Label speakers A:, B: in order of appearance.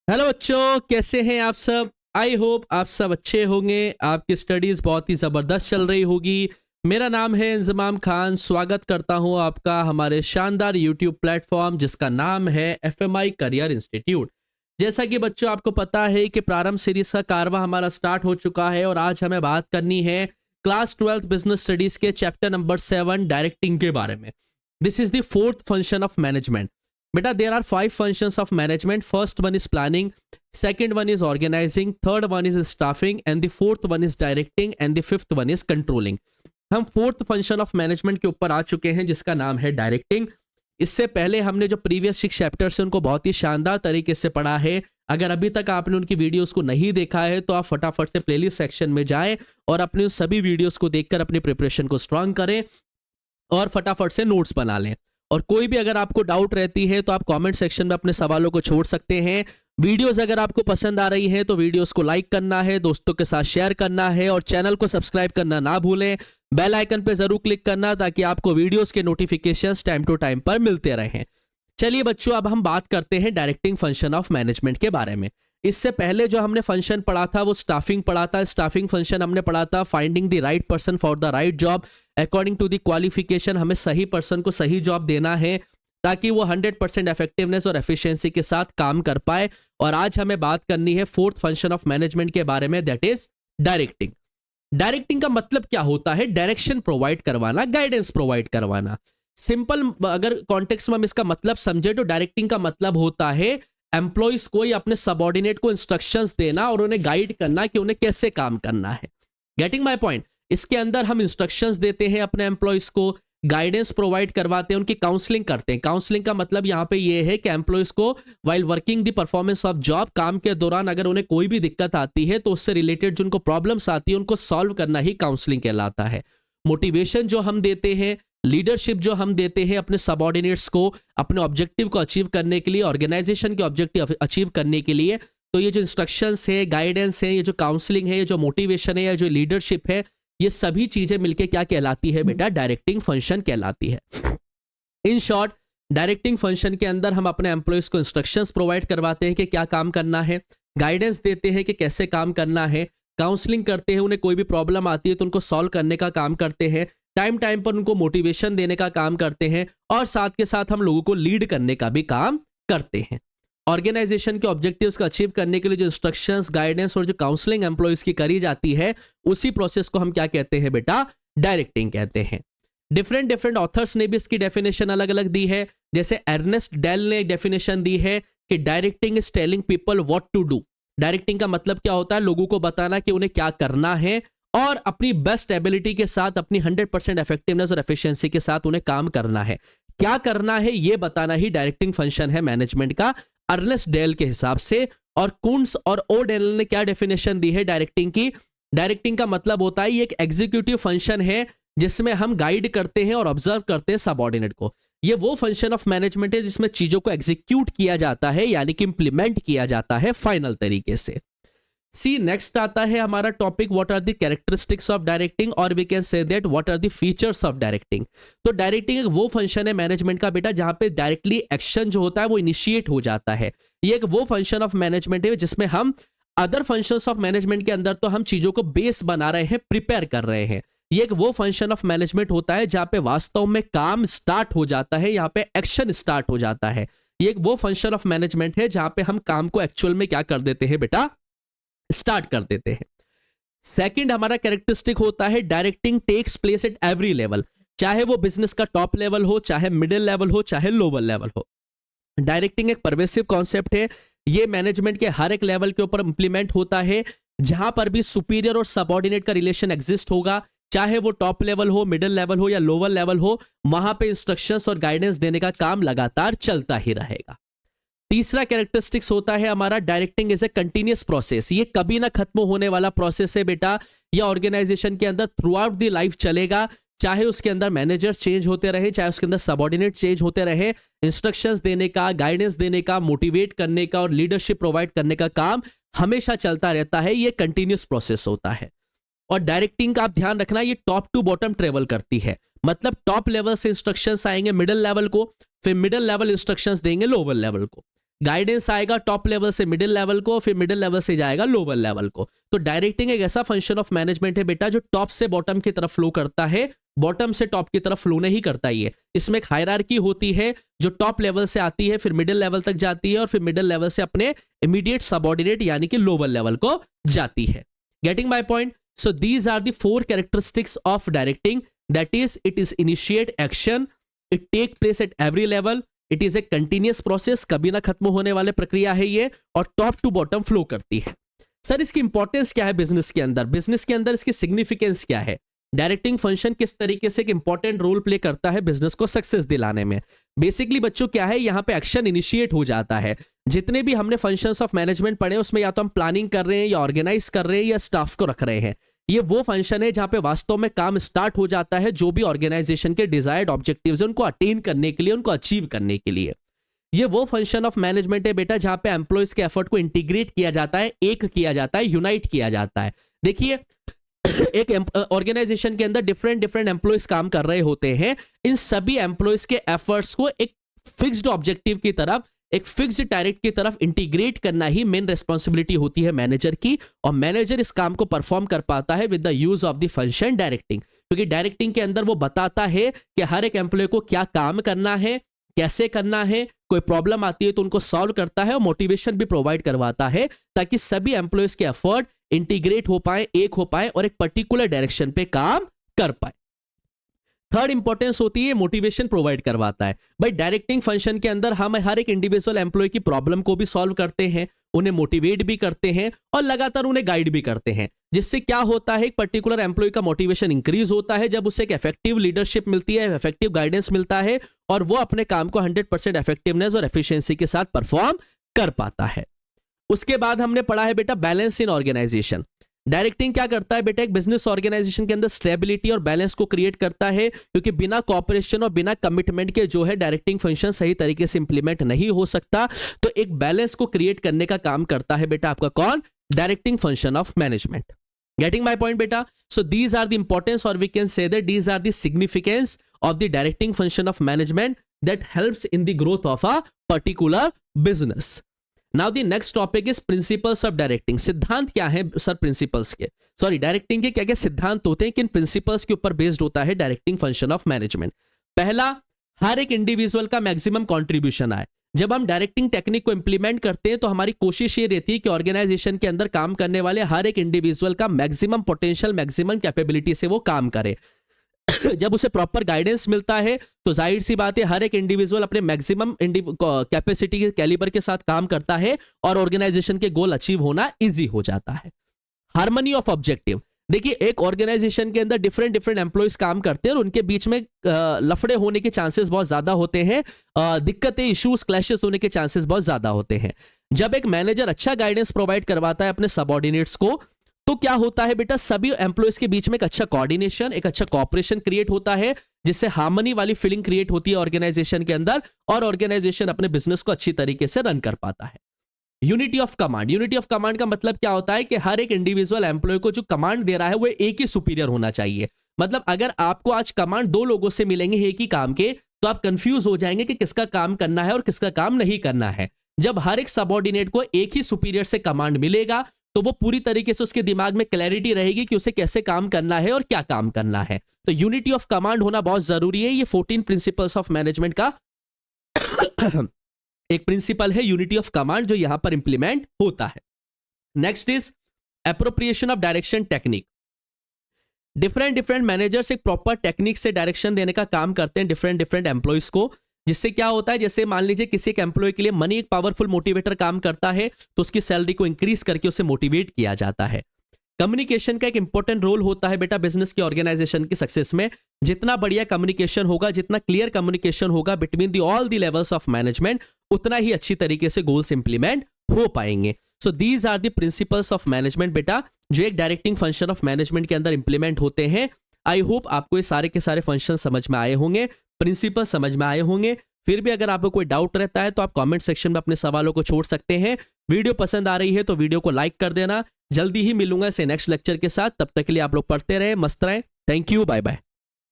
A: Hello बच्चों, कैसे हैं आप सब। आई होप आप सब अच्छे होंगे। आपकी स्टडीज बहुत ही ज़बरदस्त चल रही होगी। मेरा नाम है इंजमाम खान। स्वागत करता हूं आपका हमारे शानदार यूट्यूब प्लेटफॉर्म जिसका नाम है FMI करियर इंस्टीट्यूट। जैसा कि बच्चों आपको पता है कि प्रारंभ सीरीज का कारवा हमारा स्टार्ट हो चुका है और आज हमें बात करनी है क्लास 12 बिजनेस स्टडीज के चैप्टर नंबर 7 डायरेक्टिंग के बारे में। This is the fourth function of management. बेटा there are 5 functions of management. First one is planning, second one is organizing, third one is staffing, and the fourth one is directing, and the fifth one is controlling. हम fourth function of management के ऊपर आ चुके हैं जिसका नाम है directing. इससे पहले हमने जो प्रीवियस 6 चैप्टर्स हैं उनको बहुत ही शानदार तरीके से पढ़ा है। अगर अभी तक आपने उनकी वीडियोस को नहीं देखा है तो आप फटाफट से प्लेलिस्ट सेक्शन में जाएं और अपने उन सभी वीडियोस को देखकर अपनी प्रिपरेशन को स्ट्रांग करें और फटाफट से नोट्स बना लें। और कोई भी अगर आपको डाउट रहती है तो आप कमेंट सेक्शन में अपने सवालों को छोड़ सकते हैं। वीडियोस अगर आपको पसंद आ रही हैं तो वीडियोस को लाइक करना है, दोस्तों के साथ शेयर करना है और चैनल को सब्सक्राइब करना ना भूलें। बेल आइकन पे जरूर क्लिक करना ताकि आपको वीडियोस के नोटिफिकेशंस टाइम टू टाइम पर मिलते रहें। चलिए बच्चों, अब हम बात करते हैं डायरेक्टिंग फंक्शन ऑफ मैनेजमेंट के बारे में। इससे पहले जो हमने फंक्शन पढ़ा था वो स्टाफिंग पढ़ा था। स्टाफिंग फंक्शन हमने पढ़ा था finding the right person for the right job according to the qualification. हमें सही पर्सन को सही जॉब देना है ताकि वो 100% इफेक्टिवनेस और एफिशिएंसी के साथ काम कर पाए। और आज हमें बात करनी है फोर्थ फंक्शन ऑफ मैनेजमेंट के बारे में, दैट इज डायरेक्टिंग। डायरेक्टिंग का मतलब क्या होता है? डायरेक्शन प्रोवाइड करवाना, गाइडेंस प्रोवाइड करवाना। सिंपल अगर कॉन्टेक्स्ट में हम इसका मतलब समझे तो डायरेक्टिंग का मतलब होता है एम्प्लॉइज को या अपने सबऑर्डिनेट को इंस्ट्रक्शंस देना और उन्हें गाइड करना कि उन्हें कैसे काम करना है। Getting my point? इसके अंदर हम इंस्ट्रक्शंस देते हैं अपने एम्प्लॉइज को, गाइडेंस प्रोवाइड करवाते हैं, उनकी काउंसलिंग करते हैं। काउंसलिंग का मतलब यहाँ पे ये है कि एम्प्लॉइज को while working the performance of job, काम के दौरान अगर उन्हें कोई भी दिक्कत आती है तो उससे रिलेटेड जो उनको प्रॉब्लम्स आती है उनको सॉल्व करना ही काउंसलिंग कहलाता है। मोटिवेशन जो हम देते हैं, लीडरशिप जो हम देते हैं अपने सबऑर्डिनेट्स को अपने ऑब्जेक्टिव को अचीव करने के लिए, ऑर्गेनाइजेशन के ऑब्जेक्टिव अचीव करने के लिए, तो ये जो इंस्ट्रक्शंस है, गाइडेंस है, ये जो काउंसलिंग है, ये जो मोटिवेशन है, या जो लीडरशिप है, ये सभी चीजें मिलके क्या कहलाती है बेटा? डायरेक्टिंग फंक्शन कहलाती है। इन शॉर्ट, डायरेक्टिंग फंक्शन के अंदर हम अपने एम्प्लॉयज को इंस्ट्रक्शंस प्रोवाइड करवाते हैं कि क्या काम करना है, गाइडेंस देते हैं कि कैसे काम करना है, काउंसलिंग करते हैं, उन्हें कोई भी प्रॉब्लम आती है तो उनको सॉल्व करने का काम करते हैं, टाइम टाइम पर उनको मोटिवेशन देने का काम करते हैं और साथ के साथ हम लोगों को लीड करने का भी काम करते हैं। ऑर्गेनाइजेशन के ऑब्जेक्टिव्स को अचीव करने के लिए जो इंस्ट्रक्शंस, गाइडेंस और जो काउंसलिंग एम्प्लॉयज की करी जाती है उसी प्रोसेस को हम क्या कहते हैं बेटा? डायरेक्टिंग कहते हैं। डिफरेंट डिफरेंट ऑथर्स ने भी इसकी डेफिनेशन अलग अलग दी है। जैसे अर्नेस्ट डेल ने डेफिनेशन दी है कि directing is telling people what to do. Directing का मतलब क्या होता है? लोगों को बताना कि उन्हें क्या करना है और अपनी बेस्ट एबिलिटी के साथ, अपनी 100% इफेक्टिवनेस और एफिशिएंसी के साथ उन्हें काम करना है। क्या करना है ये बताना ही डायरेक्टिंग फंक्शन है मैनेजमेंट का, अर्नेस्ट डेल के हिसाब से। और कुंट्स और ओ डेल ने क्या डेफिनेशन दी है डायरेक्टिंग की? डायरेक्टिंग का मतलब होता है ये एक एग्जीक्यूटिव फंक्शन है जिसमें हम गाइड करते हैं और ऑब्जर्व करते हैं सबऑर्डिनेट को। ये वो फंक्शन ऑफ मैनेजमेंट है जिसमें चीजों को एग्जीक्यूट किया जाता है, यानी कि इंप्लीमेंट किया जाता है फाइनल तरीके से। सी नेक्स्ट आता है हमारा topic, what are the characteristics of directing, और we can say that what are the features of directing. तो डायरेक्टिंग एक वो फंक्शन है मैनेजमेंट का बेटा जहां पे डायरेक्टली एक्शन जो होता है वो इनिशिएट हो जाता है। ये एक वो फंक्शन ऑफ मैनेजमेंट है जिसमें हम अदर फंक्शंस ऑफ मैनेजमेंट के अंदर तो हम चीजों को बेस बना रहे हैं, प्रिपेयर कर रहे हैं। ये एक वो फंक्शन ऑफ मैनेजमेंट होता है जहां पे वास्तव में काम स्टार्ट हो जाता है, यहाँ पे एक्शन स्टार्ट हो जाता है। ये एक वो फंक्शन ऑफ मैनेजमेंट है जहां पे हम काम को एक्चुअल में क्या कर देते हैं बेटा? स्टार्ट कर देते हैं। सेकंड हमारा कैरेक्टरिस्टिक होता है directing takes place at every level, चाहे वो बिजनेस का टॉप लेवल हो, चाहे मिडिल लेवल हो, चाहे लोअर लेवल हो। डायरेक्टिंग एक परवेसिव कॉन्सेप्ट है। ये मैनेजमेंट के हर एक लेवल के ऊपर इंप्लीमेंट होता है। जहां पर भी सुपीरियर और सबऑर्डिनेट का रिलेशन एग्जिस्ट होगा, चाहे वो टॉप लेवल हो, मिडिल लेवल हो या लोअर लेवल हो, वहां पे इंस्ट्रक्शंस और गाइडेंस देने का काम लगातार चलता ही रहेगा। तीसरा कैरेक्टरिस्टिक्स होता है हमारा directing is a continuous process. ये कभी ना खत्म होने वाला प्रोसेस है बेटा। ये ऑर्गेनाइजेशन के अंदर थ्रू आउट द लाइफ चलेगा, चाहे उसके अंदर मैनेजर चेंज होते रहे, चाहे उसके अंदर सबऑर्डिनेट चेंज होते रहे। इंस्ट्रक्शंस देने का, गाइडेंस देने का, मोटिवेट करने का और लीडरशिप प्रोवाइड करने का काम हमेशा चलता रहता है। ये कंटिन्यूअस प्रोसेस होता है। और डायरेक्टिंग का आप ध्यान रखना, ये टॉप टू बॉटम ट्रेवल करती है। मतलब टॉप लेवल से इंस्ट्रक्शंस आएंगे मिडिल लेवल को, फिर मिडिल लेवल इंस्ट्रक्शंस देंगे लोअर लेवल को। गाइडेंस आएगा टॉप लेवल से मिडिल लेवल को, फिर मिडिल लेवल से जाएगा लोअर लेवल को। तो डायरेक्टिंग एक ऐसा फंक्शन ऑफ मैनेजमेंट है बेटा जो टॉप से बॉटम की तरफ फ्लो करता है, बॉटम से टॉप की तरफ फ्लो नहीं करता। ये इसमें एक हायरार्की होती है जो टॉप लेवल से आती है, फिर मिडिल लेवल तक जाती है, और फिर मिडिल लेवल से अपने इमीडिएट सबऑर्डिनेट यानी कि लोअर लेवल को जाती है। Getting my point? So these are the 4 characteristics of directing, that is it is initiate action, it take place at every level, it is a continuous process, कभी ना खत्म होने वाले प्रक्रिया है ये, और टॉप टू बॉटम फ्लो करती है। सर इसकी इंपॉर्टेंस क्या है बिजनेस के अंदर? बिजनेस के अंदर इसकी सिग्निफिकेंस क्या है? डायरेक्टिंग फंक्शन किस तरीके से एक इंपॉर्टेंट रोल प्ले करता है बिजनेस को सक्सेस दिलाने में? बेसिकली बच्चों क्या है, यहाँ पे एक्शन इनिशिएट हो जाता है। जितने भी हमने फंक्शंस ऑफ मैनेजमेंट पढ़े उसमें या तो हम प्लानिंग कर रहे हैं, या ऑर्गेनाइज कर रहे हैं, या स्टाफ को रख रहे हैं। ये वो फंक्शन है जहां पे वास्तव में काम स्टार्ट हो जाता है, जो भी ऑर्गेनाइजेशन के डिजायर्ड ऑब्जेक्टिव्स हैं उनको अटेन करने के लिए, उनको अचीव करने के लिए। ये वो फंक्शन ऑफ मैनेजमेंट है बेटा जहां पे एम्प्लॉयज के एफर्ट को इंटीग्रेट किया जाता है, एक किया जाता है, यूनाइट किया जाता है। देखिए एक ऑर्गेनाइजेशन के अंदर डिफरेंट एम्प्लॉयज काम कर रहे होते हैं, इन सभी एम्प्लॉयज के एफर्ट्स को एक फिक्स्ड ऑब्जेक्टिव की तरफ, एक फिक्स्ड टारगेट की तरफ इंटीग्रेट करना ही मेन रिस्पॉन्सिबिलिटी होती है मैनेजर की, और मैनेजर इस काम को परफॉर्म कर पाता है with the use of the function directing. क्योंकि डायरेक्टिंग के अंदर वो बताता है कि हर एक एम्प्लॉय को क्या काम करना है, कैसे करना है, कोई प्रॉब्लम आती है तो उनको सॉल्व करता है, और मोटिवेशन भी प्रोवाइड करवाता है ताकि सभी एम्प्लॉयज के एफर्ट इंटीग्रेट हो पाए, एक हो पाए, और एक पर्टिकुलर डायरेक्शन पे काम कर पाए। थर्ड इंपॉर्टेंस होती है मोटिवेशन प्रोवाइड करवाता है। भाई डायरेक्टिंग फंक्शन के अंदर हम हर एक इंडिविजुअल एम्प्लॉय की प्रॉब्लम को भी सॉल्व करते हैं, उन्हें मोटिवेट भी करते हैं, और लगातार उन्हें गाइड भी करते हैं, जिससे क्या होता है एक पर्टिकुलर एम्प्लॉय का मोटिवेशन इंक्रीज होता है जब उसे एक इफेक्टिव लीडरशिप मिलती है, इफेक्टिव गाइडेंस मिलता है, और वो अपने काम को 100% इफेक्टिवनेस और एफिशिएंसी के साथ परफॉर्म कर पाता है। उसके बाद हमने पढ़ा है बेटा बैलेंस इन ऑर्गेनाइजेशन। डायरेक्टिंग क्या करता है बेटा, एक बिजनेस ऑर्गेनाइजेशन के अंदर स्टेबिलिटी और बैलेंस को क्रिएट करता है, क्योंकि बिना कॉपरेशन और बिना कमिटमेंट के जो है डायरेक्टिंग फंक्शन सही तरीके से इंप्लीमेंट नहीं हो सकता। तो एक बैलेंस को क्रिएट करने का काम करता है बेटा आपका कौन? Directing function of management. Getting my point बेटा? So these are the importance, और we can say that these are the significance of the directing function of management that helps in the growth of a particular business. Now the next topic is principles of directing. सिद्धांत क्या है sir principles के? Sorry, directing के क्या क्या सिद्धांत होते हैं, किन प्रिंसिपल्स के ऊपर बेस्ड होता है डायरेक्टिंग फंक्शन ऑफ मैनेजमेंट? पहला, हर एक इंडिविजुअल का मैक्सिमम कंट्रीब्यूशन आए। जब हम डायरेक्टिंग टेक्निक को इंप्लीमेंट करते हैं तो हमारी कोशिश ये रहती है कि ऑर्गेनाइजेशन के अंदर काम करने वाले हर एक इंडिविजुअल का मैक्सिमम पोटेंशियल, मैक्सिमम कैपेबिलिटी से वो काम करे। जब उसे प्रॉपर गाइडेंस मिलता है तो जाहिर सी बात है हर एक इंडिविजुअल अपने मैक्सिमम कैपेसिटी के कैलिबर के साथ काम करता है, और ऑर्गेनाइजेशन के गोल अचीव होना इजी हो जाता है। Harmony of objective. देखिए एक ऑर्गेनाइजेशन के अंदर डिफरेंट एम्प्लॉयज काम करते हैं और उनके बीच में लफड़े होने के चांसेस बहुत ज्यादा होते हैं, दिक्कतें, इश्यूज, क्लैशेस होने के चांसेस बहुत ज्यादा होते हैं। जब एक मैनेजर अच्छा गाइडेंस प्रोवाइड करवाता है अपने सबऑर्डिनेट्स को, तो क्या होता है बेटा, सभी एम्प्लॉयज के बीच में एक अच्छा कोऑर्डिनेशन, एक अच्छा कोऑपरेशन क्रिएट होता है, जिससे हार्मनी वाली फीलिंग क्रिएट होती है ऑर्गेनाइजेशन के अंदर, और ऑर्गेनाइजेशन अपने बिजनेस को अच्छी तरीके से रन कर पाता है। Unity of command. Unity of command का मतलब क्या होता है कि हर एक इंडिविजुअल एम्प्लॉय को जो कमांड दे रहा है वो एक ही सुपीरियर होना चाहिए। मतलब अगर आपको आज कमांड 2 लोगों से मिलेंगे एक ही काम के, तो आप कंफ्यूज हो जाएंगे कि किसका काम करना है और किसका काम नहीं करना है। जब हर एक सबऑर्डिनेट को एक ही सुपीरियर से कमांड मिलेगा तो वो पूरी तरीके से उसके दिमाग में क्लैरिटी रहेगी कि उसे कैसे काम करना है और क्या काम करना है। तो यूनिटी ऑफ कमांड होना बहुत जरूरी है। ये 14 प्रिंसिपल्स ऑफ मैनेजमेंट का एक प्रिंसिपल है, यूनिटी ऑफ कमांड, जो यहां पर इंप्लीमेंट होता है। Next is appropriation of direction technique. Different managers एक प्रॉपर टेक्निक से डायरेक्शन देने का काम करते हैं डिफरेंट एम्प्लॉयज को, जिससे क्या होता है, जैसे मान लीजिए किसी एक एम्प्लॉय के लिए मनी एक पावरफुल मोटिवेटर काम करता है, तो उसकी सैलरी को इंक्रीज करके उसे मोटिवेट किया जाता है। कम्युनिकेशन का एक इंपॉर्टेंट रोल होता है बेटा बिजनेस की ऑर्गेनाइजेशन की सक्सेस में। जितना बढ़िया कम्युनिकेशन होगा, जितना क्लियर कम्युनिकेशन होगा between the all the levels of management, उतना ही अच्छी तरीके से गोल्स इंप्लीमेंट हो पाएंगे। So these are the principles of management बेटा, जो एक डायरेक्टिंग फंक्शन ऑफ मैनेजमेंट के अंदर इंप्लीमेंट होते हैं। आई होप आपको ये सारे के सारे फंक्शन समझ में आए होंगे, प्रिंसिपल समझ में आए होंगे। फिर भी अगर आपको कोई डाउट रहता है तो आप कमेंट सेक्शन में अपने सवालों को छोड़ सकते हैं। वीडियो पसंद आ रही है तो वीडियो को लाइक कर देना। जल्दी ही मिलूंगा इसे नेक्स्ट लेक्चर के साथ, तब तक के लिए आप लोग पढ़ते रहे, मस्त रहें। Thank you, bye bye.